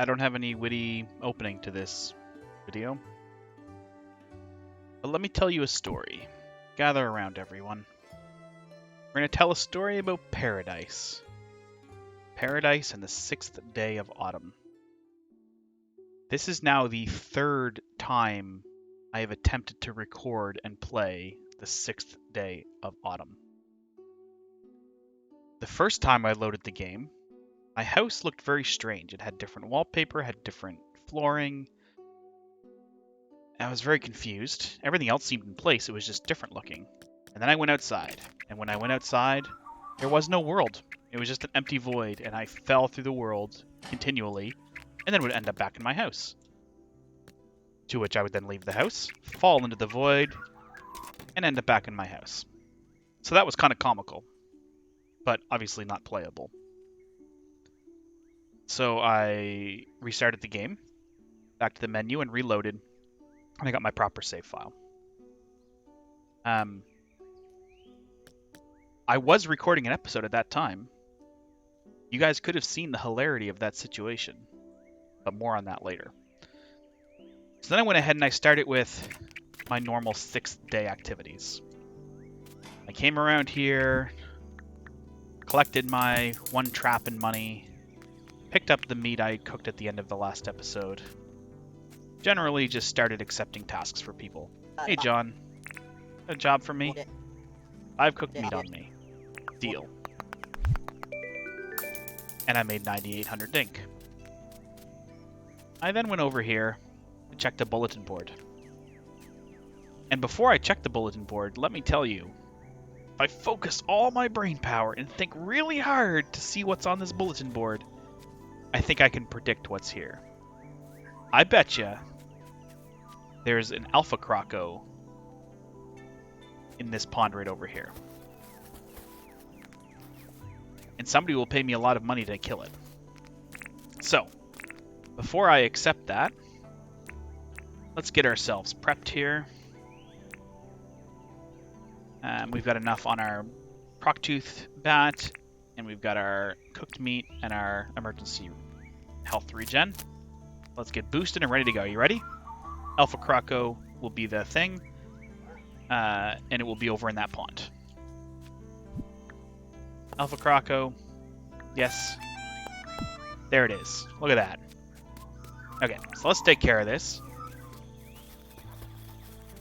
I don't have any witty opening to this video. But let me tell you a story. Gather around, everyone. We're going to tell a story about paradise. Paradise and the 6th day of autumn. This is now the 3rd time I have attempted to record and play the 6th day of autumn. The first time I loaded the game, my house looked very strange. It had different wallpaper, had different flooring. I was very confused. Everything else seemed in place. It was just different looking. And then I went outside. And when I went outside, there was no world. It was just an empty void. And I fell through the world continually. And then would end up back in my house. To which I would then leave the house, fall into the void, and end up back in my house. So that was kind of comical. But obviously not playable. So I restarted the game. Back to the menu and reloaded. And I got my proper save file. I was recording an episode at that time. You guys could have seen the hilarity of that situation, but more on that later. So then I went ahead and I started with my normal 6th day activities. I came around here, collected my 1 trap and money, picked up the meat I cooked at the end of the last episode. Generally just started accepting tasks for people. Hey John, a job for me? 5 cooked meat on me. Deal. And I made 9,800 dink. I then went over here and checked the bulletin board. And before I checked the bulletin board, let me tell you, if I focus all my brain power and think really hard to see what's on this bulletin board, I think I can predict what's here. I betcha there's an alpha croco in this pond right over here. And somebody will pay me a lot of money to kill it. So, before I accept that, let's get ourselves prepped here. We've got enough on our Proctooth bat, and we've got our cooked meat and our emergency health regen. Let's get boosted and ready to go. You ready? Alpha Croco will be the thing, and it will be over in that pond. Alpha Croco, yes. There it is. Look at that. Okay, so let's take care of this.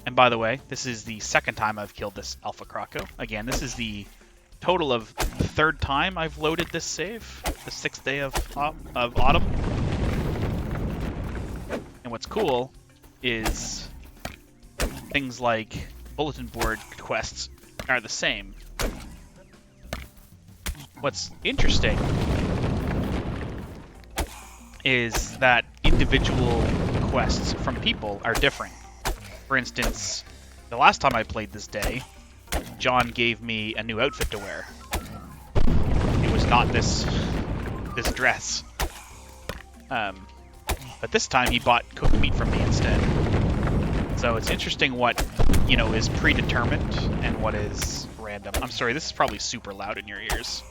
And by the way, this is the 2nd time I've killed this Alpha Croco. Again, this is the total of the 3rd time I've loaded this save, the 6th day of autumn. And what's cool is things like bulletin board quests are the same. What's interesting is that individual quests from people are different. For instance, the last time I played this day, John gave me a new outfit to wear. It was not this dress. But this time he bought cooked meat from me instead. So it's interesting what, is predetermined and what is random. I'm sorry, this is probably super loud in your ears.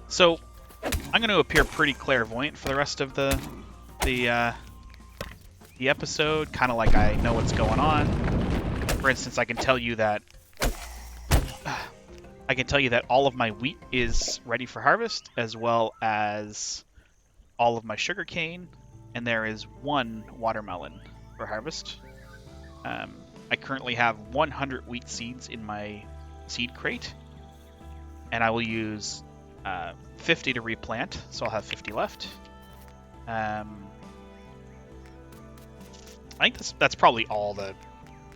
So I'm going to appear pretty clairvoyant for the rest of the episode, kind of like I know what's going on. For instance, I can tell you that all of my wheat is ready for harvest, as well as all of my sugarcane, and there is 1 watermelon for harvest. I currently have 100 wheat seeds in my seed crate, and I will use 50 to replant, so I'll have 50 left. I think that's probably all the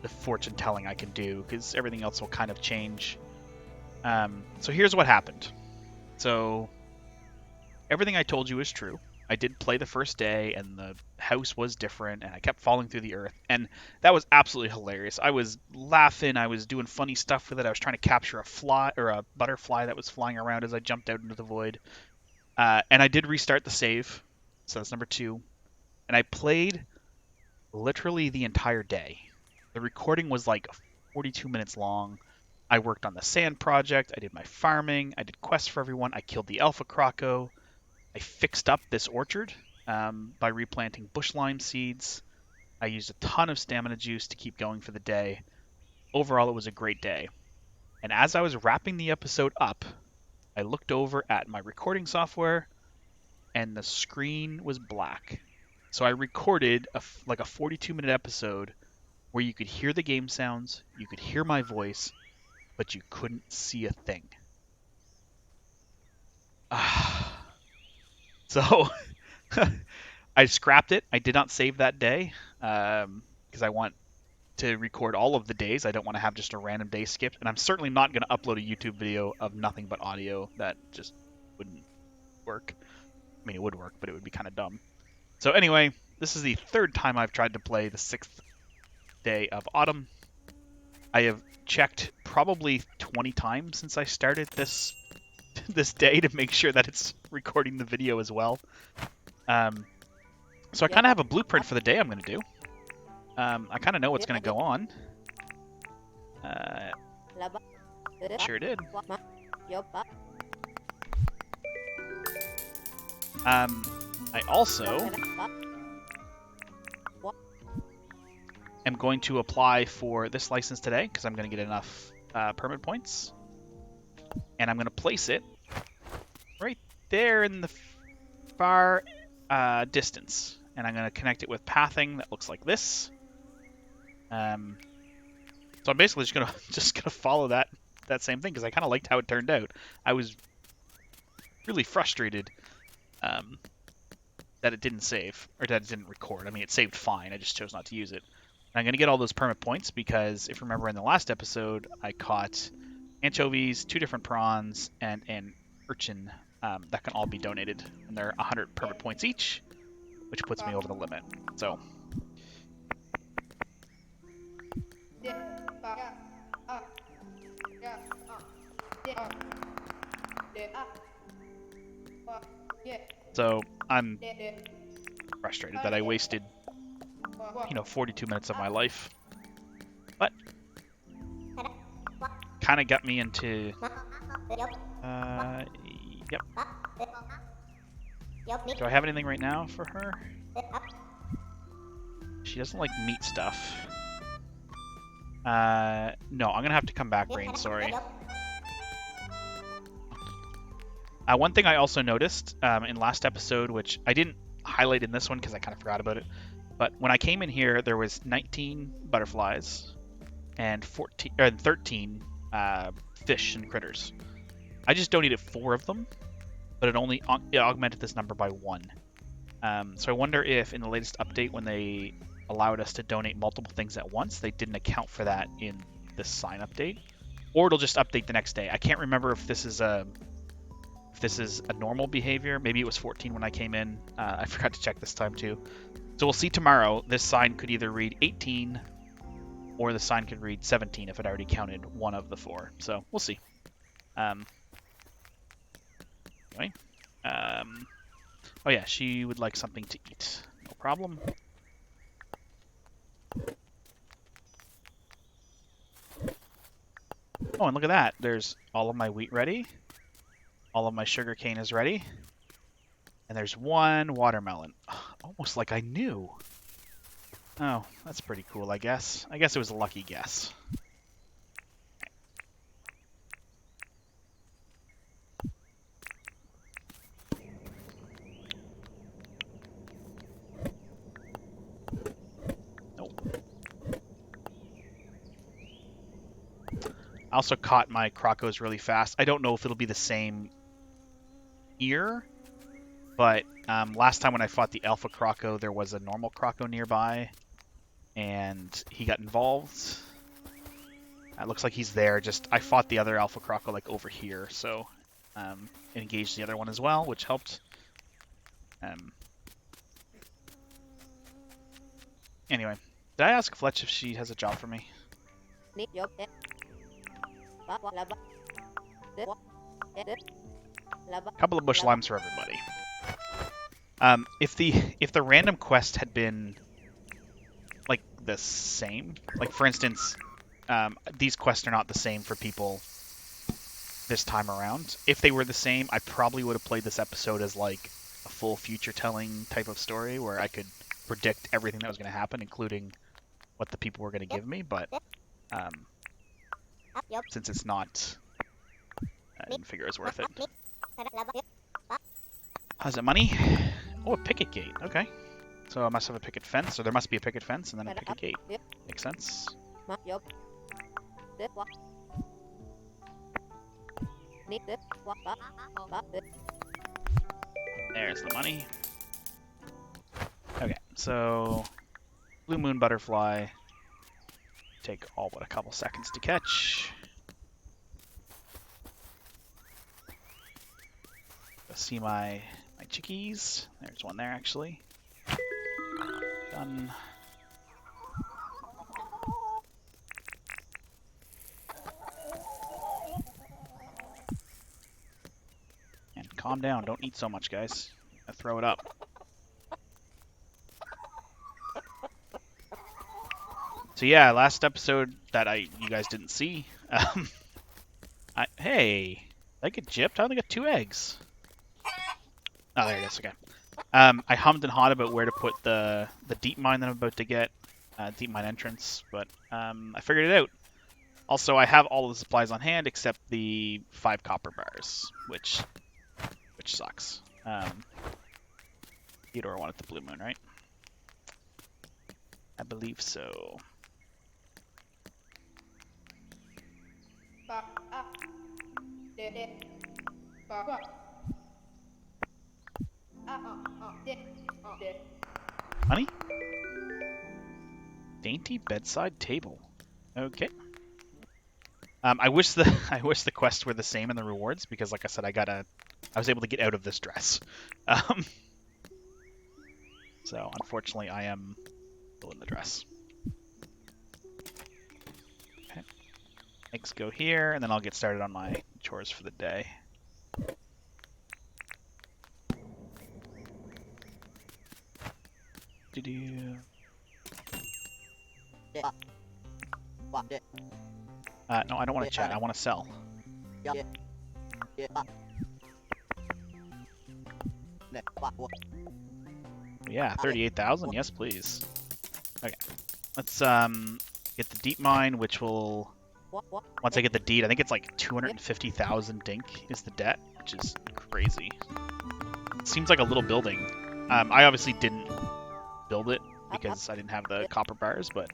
fortune telling I can do, because everything else will kind of change. So here's what happened. So everything I told you is true. I did play the first day, and the house was different, and I kept falling through the earth, and that was absolutely hilarious. I was laughing, I was doing funny stuff with it. I was trying to capture a fly or a butterfly that was flying around as I jumped out into the void. And I did restart the save, so that's number 2. And I played literally the entire day. The recording was like 42 minutes long. I worked on the sand project, I did my farming, I did quests for everyone, I killed the Alpha Croco, I fixed up this orchard, by replanting bush lime seeds. I used a ton of stamina juice to keep going for the day. Overall, it was a great day. And as I was wrapping the episode up, I looked over at my recording software, and the screen was black. So I recorded like a 42-minute episode where you could hear the game sounds, you could hear my voice, but you couldn't see a thing. So I scrapped it. I did not save that day because I want to record all of the days. I don't want to have just a random day skipped. And I'm certainly not going to upload a YouTube video of nothing but audio. That just wouldn't work. I mean, it would work, but it would be kind of dumb. So anyway, this is the third time I've tried to play the 6th day of autumn. I have checked probably 20 times since I started this day to make sure that it's recording the video as well. So I kind of have a blueprint for the day I'm going to do. I kind of know what's going to go on. Sure did. I also am going to apply for this license today because I'm going to get enough permit points. And I'm going to place it right there in the far distance. And I'm going to connect it with pathing that looks like this. So I'm basically just gonna follow that same thing because I kind of liked how it turned out. I was really frustrated that it didn't save or that it didn't record. I mean, it saved fine. I just chose not to use it. And I'm gonna get all those permit points because if you remember in the last episode, I caught anchovies, 2 different prawns, and an urchin that can all be donated, and they're 100 permit points each, which puts me over the limit. So. So I'm frustrated that I wasted, 42 minutes of my life, but kind of got me into, yep. Do I have anything right now for her? She doesn't like meat stuff. No, I'm gonna have to come back, Brain, sorry. One thing I also noticed in last episode, which I didn't highlight in this one because I kind of forgot about it, but when I came in here, there was 19 butterflies and 13 fish and critters. I just donated 4 of them, but it augmented this number by 1. So I wonder if in the latest update, when they allowed us to donate multiple things at once, they didn't account for that in this sign update, or it'll just update the next day. I can't remember if this is a normal behavior. Maybe it was 14 when I came in. I forgot to check this time too. So we'll see tomorrow. This sign could either read 18 or the sign could read 17 if it already counted one of the 4. So we'll see. Anyway. Oh yeah, she would like something to eat. No problem. Oh, and look at that. There's all of my wheat ready. All of my sugar cane is ready. And there's 1 watermelon. Almost like I knew. Oh, that's pretty cool, I guess. I guess it was a lucky guess. Nope. I also caught my crocos really fast. I don't know if it'll be the same here, but last time when I fought the alpha croco, there was a normal croco nearby, and he got involved. It looks like he's there. I fought the other alpha croco like over here, so it engaged the other one as well, which helped. Anyway, did I ask Fletch if she has a job for me? A couple of bush limes for everybody. If the random quest had been like the same, like for instance, these quests are not the same for people this time around. If they were the same, I probably would have played this episode as like a full future-telling type of story where I could predict everything that was going to happen, including what the people were going to give me. But since it's not, I didn't figure it was worth it. How's it money? Oh, a picket gate. Okay. So I must have a picket fence, or there must be a picket fence and then a picket gate. Makes sense. There's the money. Okay, so blue moon butterfly. Take all but a couple seconds to catch. Let's see my chickies. There's one there actually. Done. And calm down. Don't eat so much, guys. I throw it up. So yeah, last episode that you guys didn't see. Hey, did I get gypped? I only got 2 eggs. Oh, there it is. Okay. I hummed and hawed about where to put the deep mine that I'm about to get, deep mine entrance, but I figured it out. Also, I have all the supplies on hand except the 5 copper bars, which sucks. Theodore wanted the blue moon, right? I believe so. Honey? Dainty bedside table. Okay. I wish the quests were the same in the rewards because, like I said, I was able to get out of this dress. So unfortunately, I am still in the dress. Okay. Eggs go here, and then I'll get started on my chores for the day. No, I don't want to chat. I want to sell. Yeah, 38,000. Yes, please. Okay, let's get the deep mine, which will once I get the deed, I think it's like 250,000 dink is the debt, which is crazy. It seems like a little building. I obviously didn't build it because I didn't have the copper bars, but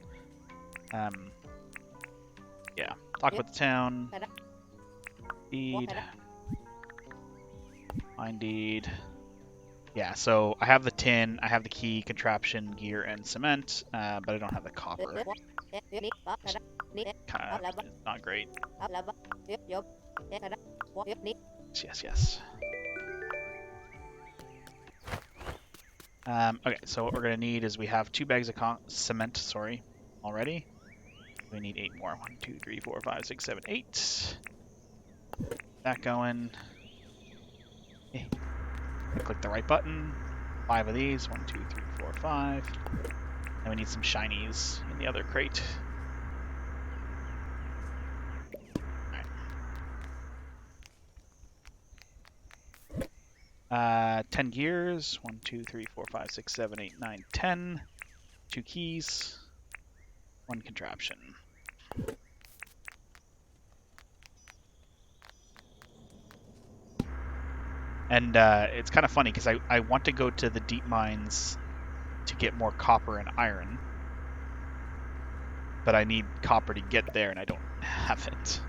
yeah. Talk about the town. Deed. Mine deed. Yeah, so I have the tin, I have the key, contraption, gear, and cement, but I don't have the copper. Kind of not great. Yes. Okay, so what we're going to need is we have 2 bags of cement, already. We need 8 more. 1, 2, 3, 4, 5, 6, 7, 8. That going. Okay. Click the right button. 5 of these. 1, 2, 3, 4, 5. And we need some shinies in the other crate. Alright. 10 gears. 1, 2, 3, 4, 5, 6, 7, 8, 9, 10. 2 keys. 1 contraption. And it's kind of funny because I want to go to the deep mines to get more copper and iron, but I need copper to get there, and I don't have it.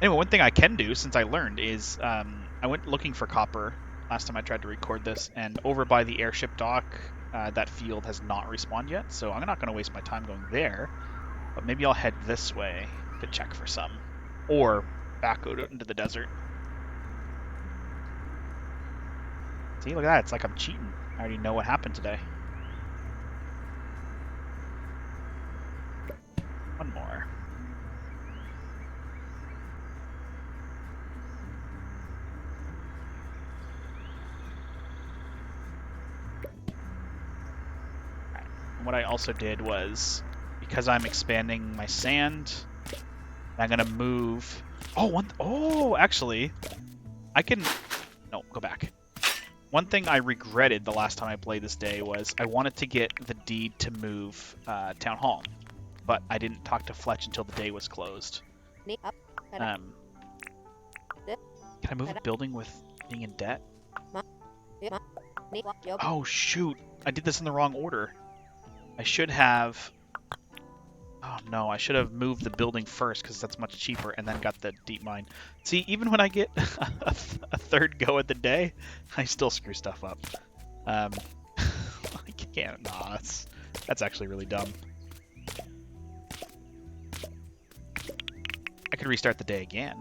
Anyway, one thing I can do, since I learned, is I went looking for copper last time I tried to record this, and over by the airship dock, that field has not respawned yet, so I'm not going to waste my time going there, but maybe I'll head this way to check for some, or back out into the desert. See, look at that. It's like I'm cheating. I already know what happened today. One more. Right. And what I also did was, because I'm expanding my sand, I'm going to move... Oh, actually, I can... No, go back. One thing I regretted the last time I played this day was I wanted to get the deed to move Town Hall, but I didn't talk to Fletch until the day was closed. Can I move a building with being in debt? Oh, shoot. I did this in the wrong order. I should have... Oh, no. I should have moved the building first because that's much cheaper and then got the deep mine. See, even when I get a third go at the day, I still screw stuff up. I can't... Nah, that's actually really dumb. I could restart the day again.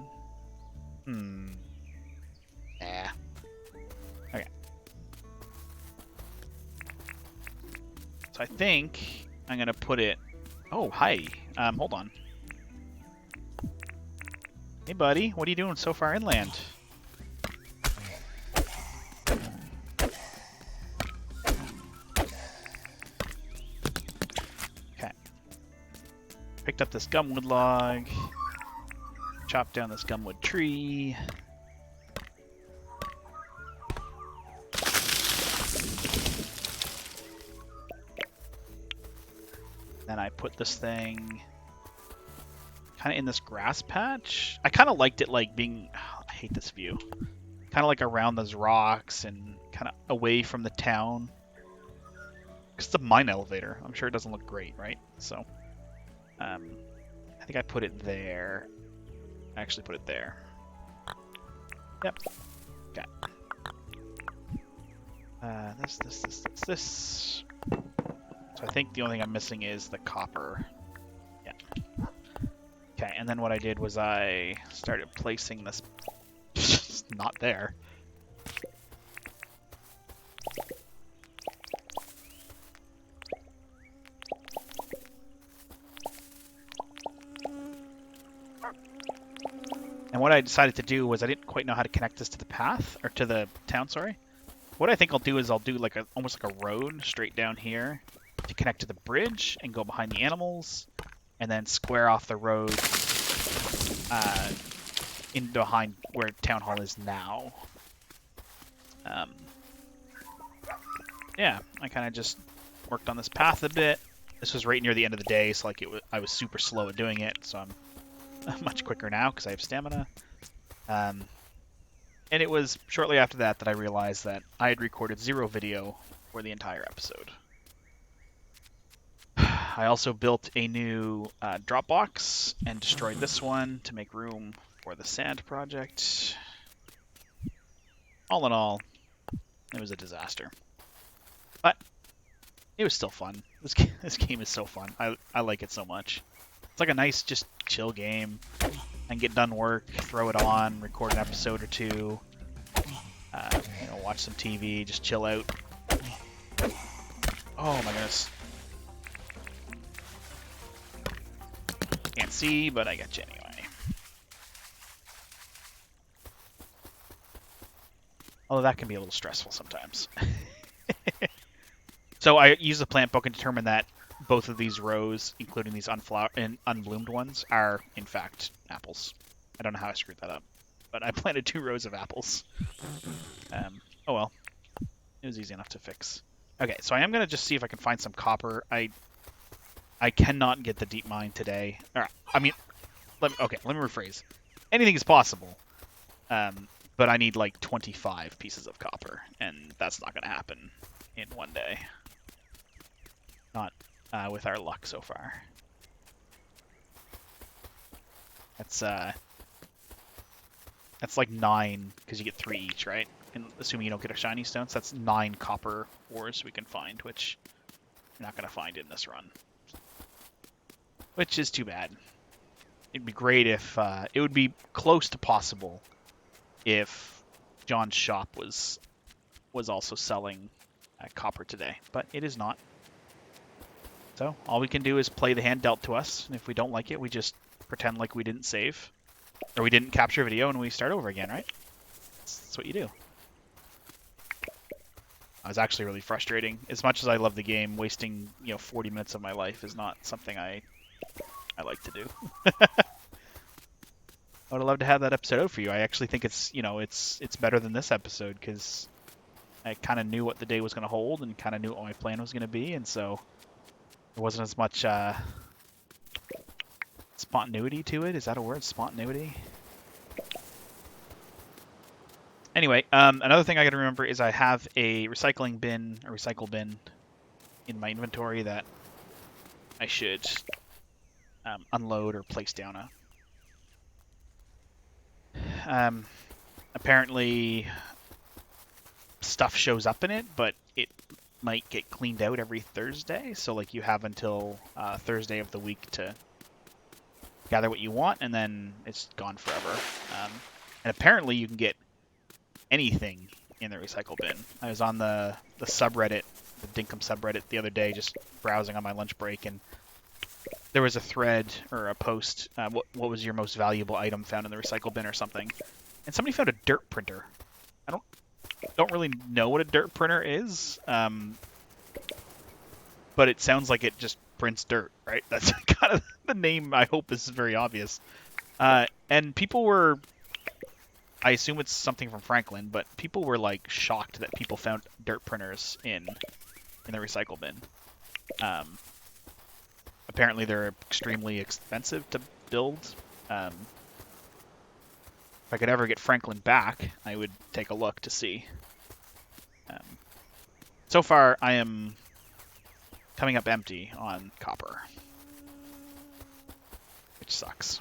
Nah. Okay. So I think I'm going to put it... Oh, hi. Hold on. Hey, buddy. What are you doing so far inland? Okay. Picked up this gumwood log. Chopped down this gumwood tree. Then I put this thing kind of in this grass patch. I kind of liked it like being... Oh, I hate this view. Kind of like around those rocks and kind of away from the town. Because it's a mine elevator. I'm sure it doesn't look great, right? So, I think I put it there. I actually put it there. Yep. Okay. This. So I think the only thing I'm missing is the copper. Yeah. Okay, and then what I did was I started placing this... It's not there. And what I decided to do was I didn't quite know how to connect this to the path, or to the town, sorry. What I think I'll do is I'll do like almost like a road straight down here to connect to the bridge and go behind the animals, and then square off the road in behind where Town Hall is now. Yeah, I kind of just worked on this path a bit. This was right near the end of the day, so like I was super slow at doing it, so I'm much quicker now because I have stamina. And it was shortly after that that I realized that I had recorded 0 video for the entire episode. I also built a new drop box and destroyed this one to make room for the sand project. All in all, it was a disaster. But it was still fun. This game is so fun. I like it so much. It's like a nice, just chill game. I can get done work, throw it on, record an episode or two, watch some TV, just chill out. Oh my goodness. Can't see, but I got you anyway. Although that can be a little stressful sometimes. So I use the plant book and determine that both of these rows, including these unbloomed ones, are in fact apples. I don't know how I screwed that up, but I planted 2 rows of apples. Oh well, it was easy enough to fix. Okay, so I am gonna just see if I can find some copper. I cannot get the deep mine today. All right, I mean, let me rephrase. Anything is possible, but I need like 25 pieces of copper, and that's not gonna happen in one day. Not with our luck so far. That's like 9, because you get 3 each, right? And assuming you don't get a shiny stone, so that's 9 copper ores we can find, which you're not gonna find in this run. Which is too bad. It'd be great if it would be close to possible if John's shop was also selling copper today, but it is not. So all we can do is play the hand dealt to us, and if we don't like it, we just pretend like we didn't save, or we didn't capture video, and we start over again, right? That's what you do. It was actually really frustrating. As much as I love the game, wasting 40 minutes of my life is not something I like to do. I would love to have that episode out for you. I actually think it's, it's better than this episode because I kind of knew what the day was going to hold and kind of knew what my plan was going to be, and so there wasn't as much spontaneity to it. Is that a word? Spontaneity? Anyway, another thing I got to remember is I have a recycle bin in my inventory that I should unload or place down. Apparently, stuff shows up in it, but it might get cleaned out every Thursday. So, like, you have until Thursday of the week to gather what you want, and then it's gone forever. And apparently, you can get anything in the recycle bin. I was on the subreddit, the Dinkum subreddit, the other day, just browsing on my lunch break, and there was a thread or a post. What was your most valuable item found in the recycle bin or something? And somebody found a dirt printer. I don't really know what a dirt printer is, but it sounds like it just prints dirt, right? That's kind of the name. I hope is very obvious. And people were, I assume it's something from Franklin, but people were like shocked that people found dirt printers in the recycle bin. Apparently they're extremely expensive to build. If I could ever get Franklin back, I would take a look to see. So far, I am coming up empty on copper, which sucks.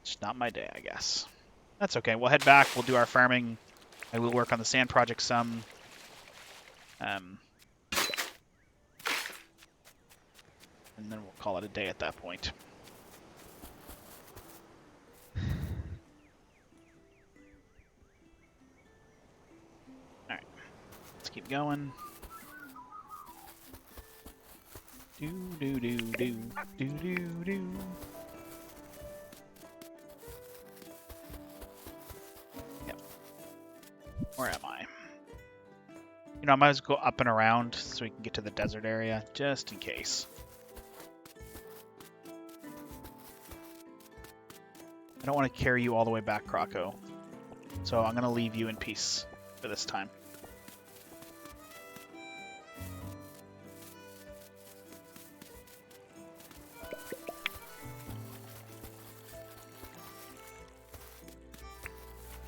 It's not my day, I guess. That's okay. We'll head back. We'll do our farming. I will work on the sand project some. And then we'll call it a day at that point. Alright. Let's keep going. Do do do do do do do. Yep. Where am I? I might as well go up and around so we can get to the desert area, just in case. I don't want to carry you all the way back, Croco. So I'm going to leave you in peace for this time.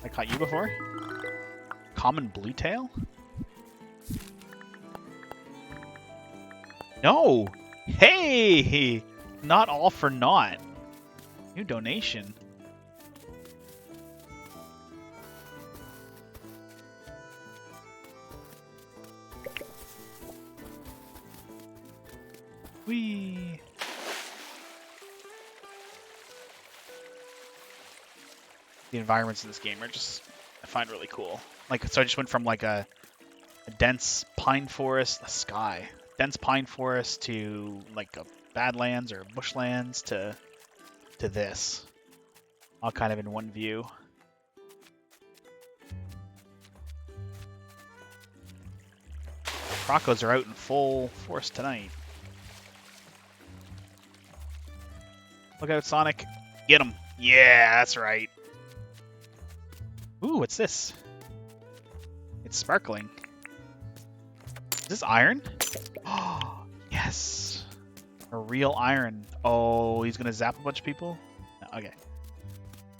I caught you before? Common bluetail? No! Hey! Not all for naught. New donation. Whee! The environments in this game are just, I find really cool. Like, so I just went from like a dense pine forest, the sky, dense pine forest to like a badlands or bushlands to this, all kind of in one view. Crocos are out in full force tonight. Look out, Sonic. Get him. Yeah, that's right. Ooh, what's this? It's sparkling. Is this iron? Oh, yes. A real iron. Oh, he's going to zap a bunch of people? No, okay.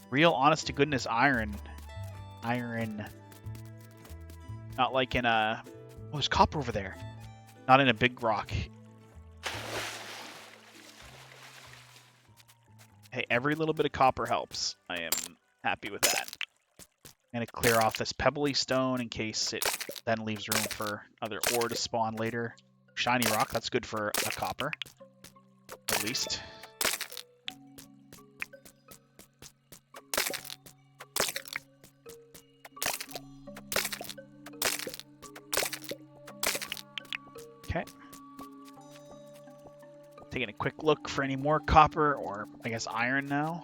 Real honest-to-goodness iron. Iron. Not like in a... Oh, there's copper over there. Not in a big rock. Hey, every little bit of copper helps. I am happy with that. I'm going to clear off this pebbly stone in case it then leaves room for other ore to spawn later. Shiny rock, that's good for a copper. At least. Okay. Taking a quick look for any more copper, or I guess iron now.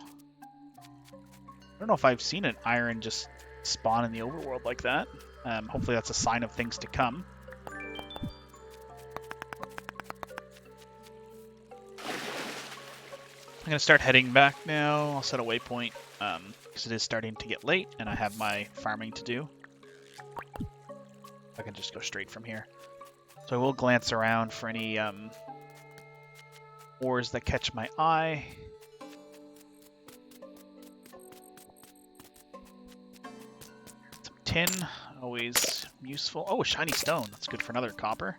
I don't know if I've seen an iron just spawn in the overworld like that. Hopefully that's a sign of things to come. I'm going to start heading back now. I'll set a waypoint because it is starting to get late and I have my farming to do. I can just go straight from here. So I will glance around for any ores that catch my eye. Some tin, always useful. Oh, a shiny stone. That's good for another copper.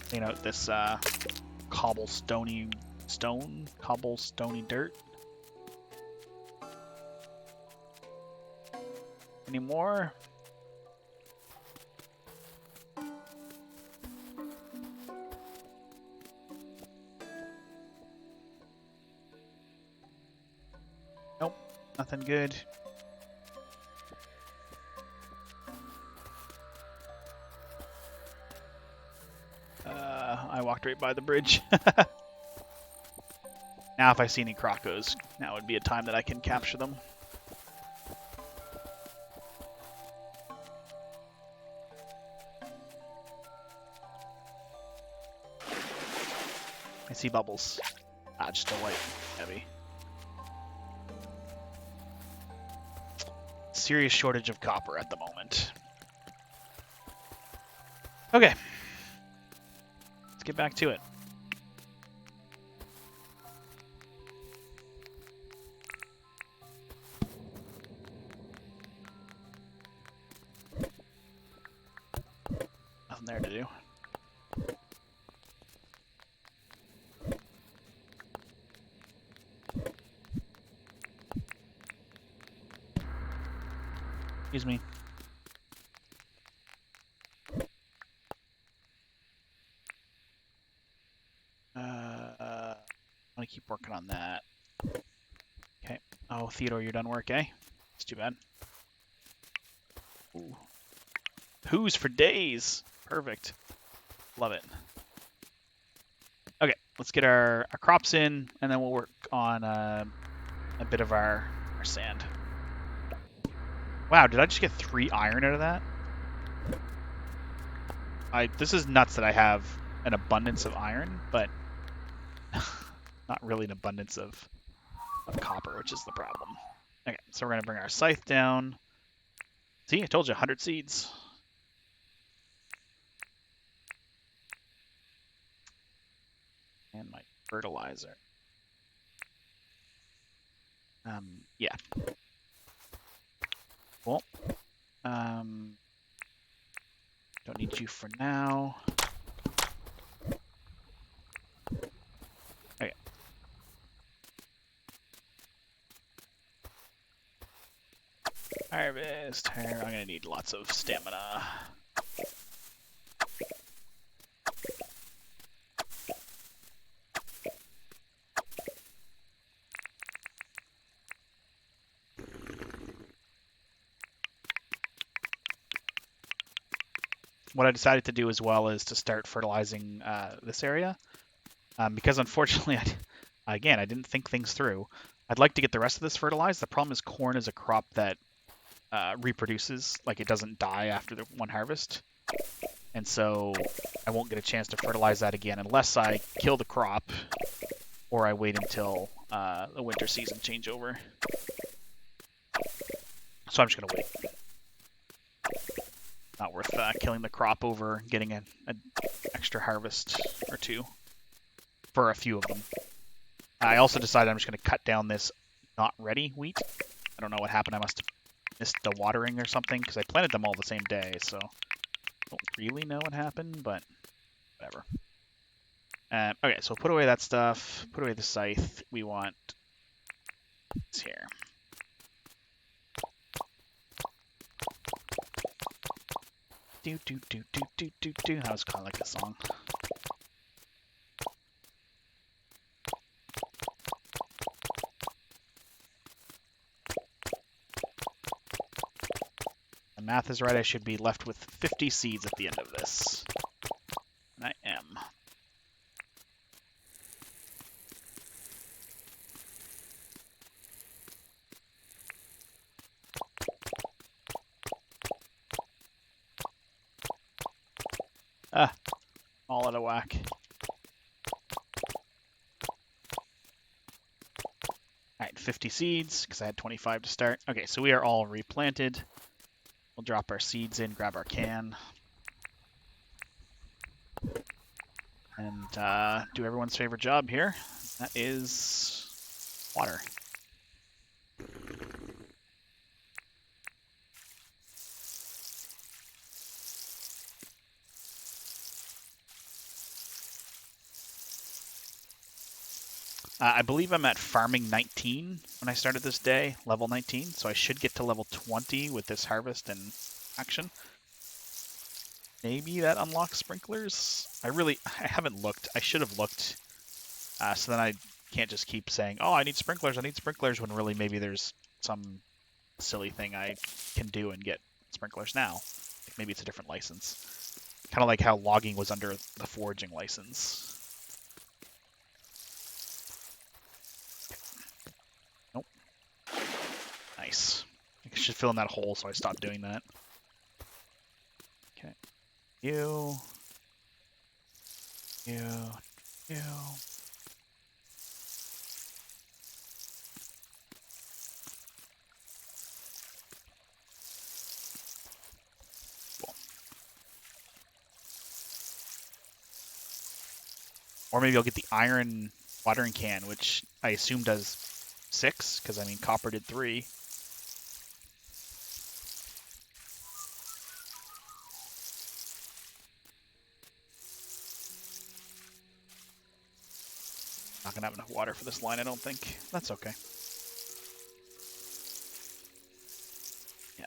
Clean out this cobblestony dirt. Any more? Nope, nothing good. I walked right by the bridge. Now if I see any crocos, now would be a time that I can capture them. I see bubbles. Ah, just a white heavy. Serious shortage of copper at the moment. Okay. Let's get back to it. Nothing there to do. Excuse me. I'm gonna keep working on that. Okay. Oh, Theodore, you're done work, eh? It's too bad. Ooh. Who's for days? Perfect. Love it. Okay, let's get our crops in, and then we'll work on a bit of our sand. Wow, did I just get 3 iron out of that? This is nuts that I have an abundance of iron, but not really an abundance of copper, which is the problem. Okay, so we're going to bring our scythe down. See, I told you, 100 seeds. And my fertilizer. Yeah. Cool. Don't need you for now. Okay. Harvest. I'm gonna need lots of stamina. What I decided to do as well is to start fertilizing this area, because unfortunately, I didn't think things through. I'd like to get the rest of this fertilized. The problem is corn is a crop that reproduces, like it doesn't die after the one harvest, and so I won't get a chance to fertilize that again unless I kill the crop or I wait until the winter season changeover. So I'm just gonna wait. Not worth killing the crop over getting an extra harvest or two for a few of them. I also decided I'm just going to cut down this not ready wheat. I don't know what happened. I must have missed the watering or something because I planted them all the same day, so I don't really know what happened, but whatever. Okay, so put away that stuff. Put away the scythe. We want this here. Do do do do do do do. That was kind of like a song. The math is right. I should be left with 50 seeds at the end of this. And I am. Ah, all out of whack. 50 seeds because I had 25 to start. Okay, so we are all replanted. We'll drop our seeds in, grab our can, and do everyone's favorite job here. That is water. I believe I'm at farming 19 when I started this day, level 19, so I should get to level 20 with this harvest and action. Maybe that unlocks sprinklers? I haven't looked. I should have looked, so then I can't just keep saying, oh, I need sprinklers, when really maybe there's some silly thing I can do and get sprinklers now. Maybe it's a different license. Kind of like how logging was under the foraging license. Nope. Nice. I should fill in that hole, so I stopped doing that. Okay. You. Cool. Or maybe I'll get the iron watering can, which I assume does 6, because I mean copper did 3. Not gonna have enough water for this line, I don't think. That's okay. Yeah.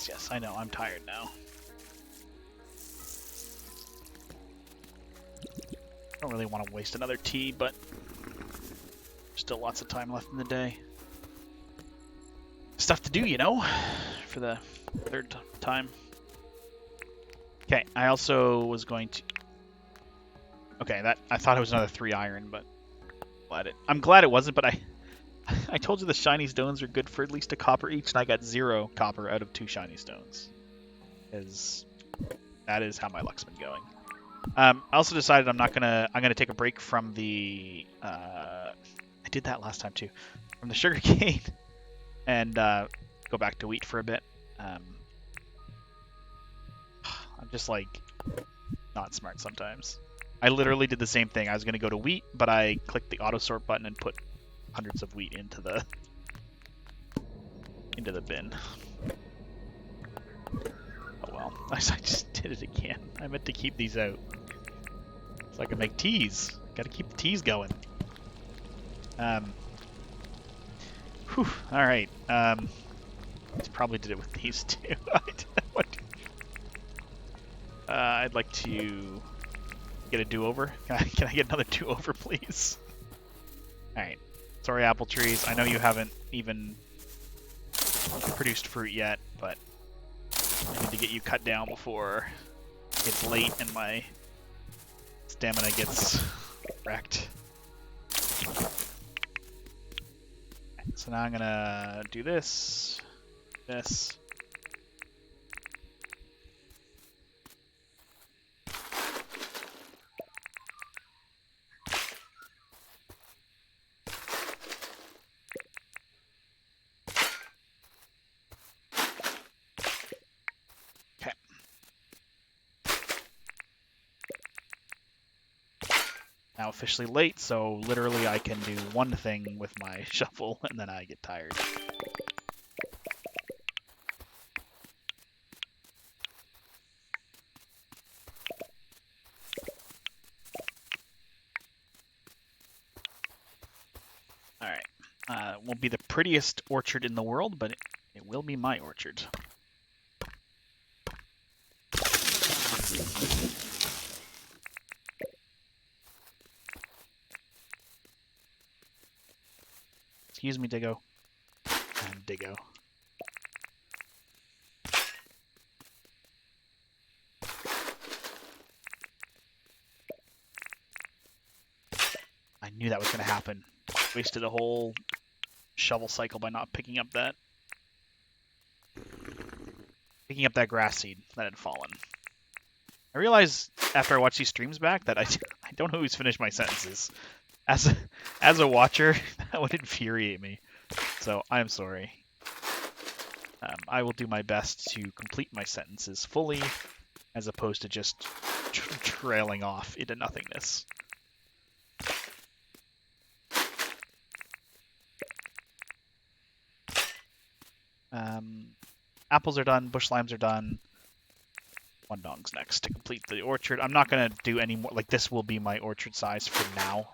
Yes, I know, I'm tired now. I don't really want to waste another tea, but still lots of time left in the day. Stuff to do, you know, for the 3rd time. Okay, I also was going to... Okay, I thought it was another 3 iron, but I'm glad it wasn't, but I told you the shiny stones are good for at least a copper each, and I got 0 copper out of 2 shiny stones. That is how my luck's been going. I also decided I'm gonna take a break from the I did that last time too, from the sugarcane, and go back to wheat for a bit. I'm just like not smart sometimes. I literally did the same thing. I was gonna go to wheat, but I clicked the auto sort button and put hundreds of wheat into the bin. Oh well, I just did it again. I meant to keep these out so I can make teas. Gotta keep the teas going. Whew, alright. Probably did it with these two. I'd like to get a do-over. Can I get another do-over, please? Alright. Sorry, apple trees. I know you haven't even produced fruit yet, but I need to get you cut down before it's late and my stamina gets wrecked. So now I'm gonna do this. Okay. Now officially late, so literally I can do one thing with my shovel and then I get tired. Alright. It won't be the prettiest orchard in the world, but it will be my orchard. Excuse me, Diggo. And Diggo. knew that was going to happen. Wasted a whole shovel cycle by not picking up that grass seed that had fallen. I realized after I watched these streams back that I don't always finish my sentences. As a watcher, that would infuriate me. So I'm sorry. I will do my best to complete my sentences fully, as opposed to just trailing off into nothingness. Apples are done, bush limes are done. One dong's next to complete the orchard. I'm not going to do any more, like this will be my orchard size for now.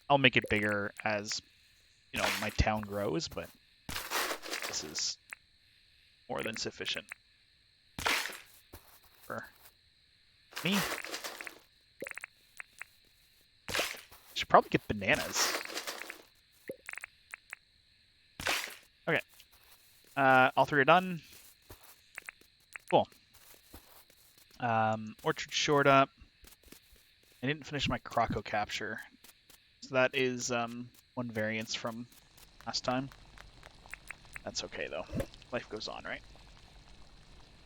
I'll make it bigger as, you know, my town grows, but this is more than sufficient for me. Should probably get bananas. Okay. All three are done. Cool. Orchard shored up. I didn't finish my croco capture. So that is one variance from last time. That's okay though. Life goes on, right?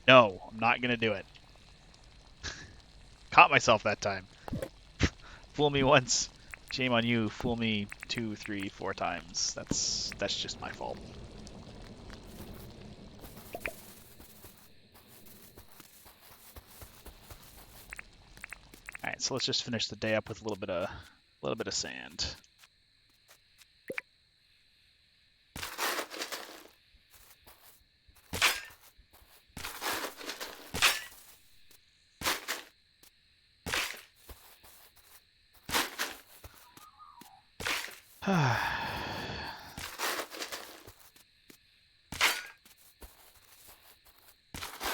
No, I'm not gonna do it. Caught myself that time. Fool me once, shame on you. Fool me 2, 3, 4 times. That's just my fault. All right, so let's just finish the day up with a little bit of sand.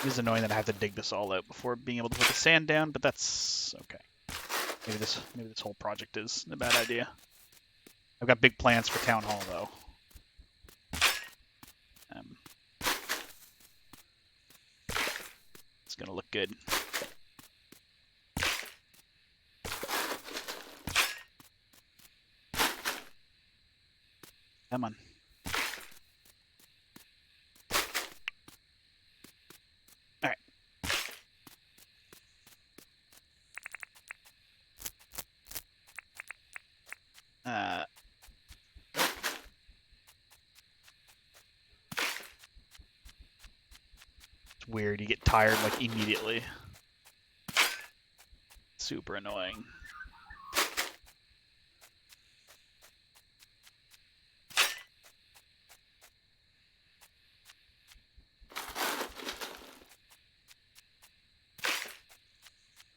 It is annoying that I have to dig this all out before being able to put the sand down, but that's okay. Maybe this whole project is a bad idea. I've got big plans for Town Hall though. It's gonna look good. Come on. All right. It's weird. You get tired like immediately. Super annoying.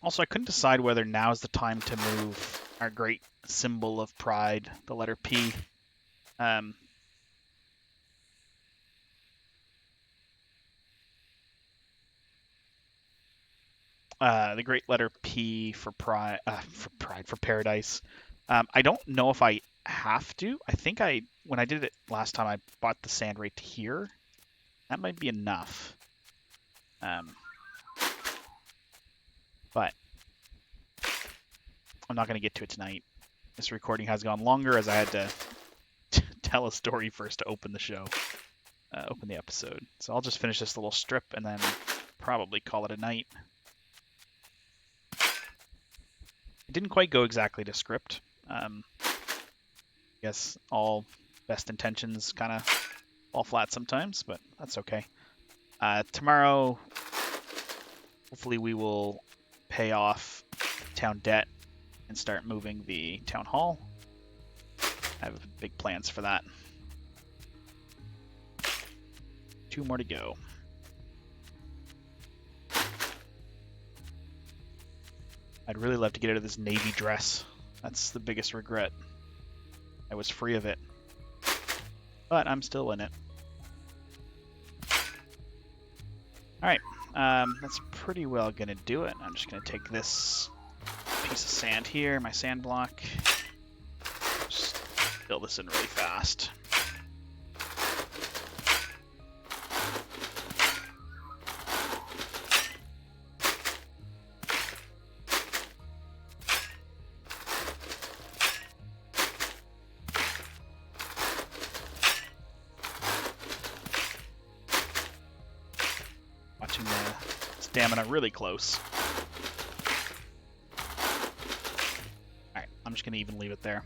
Also, I couldn't decide whether now's the time to move our great symbol of pride, the letter P. The great letter P for pride, for paradise. I don't know if I have to. I think when I did it last time, I bought the sand right here. That might be enough. But I'm not going to get to it tonight. This recording has gone longer as I had to tell a story first to open the show, open the episode. So I'll just finish this little strip and then probably call it a night. It didn't quite go exactly to script. I guess all best intentions kind of fall flat sometimes, but that's okay. Tomorrow, hopefully we will pay off town debt and start moving the town hall. I have big plans for that. 2 more to go. I'd really love to get out of this navy dress. That's the biggest regret. I was free of it. But I'm still in it. Alright, that's pretty well gonna do it. I'm just gonna take this piece of sand here, my sand block. Just fill this in really fast. stamina really close. Alright, I'm just going to even leave it there.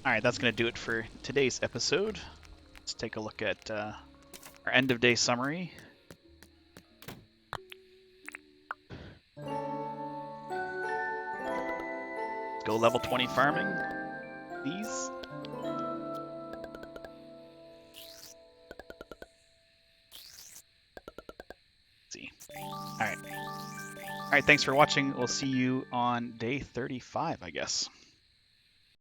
Alright, that's going to do it for today's episode. Let's take a look at our end of day summary. Let's go level 20 farming. These. Let's see. Alright. Alright, thanks for watching. We'll see you on day 35, I guess.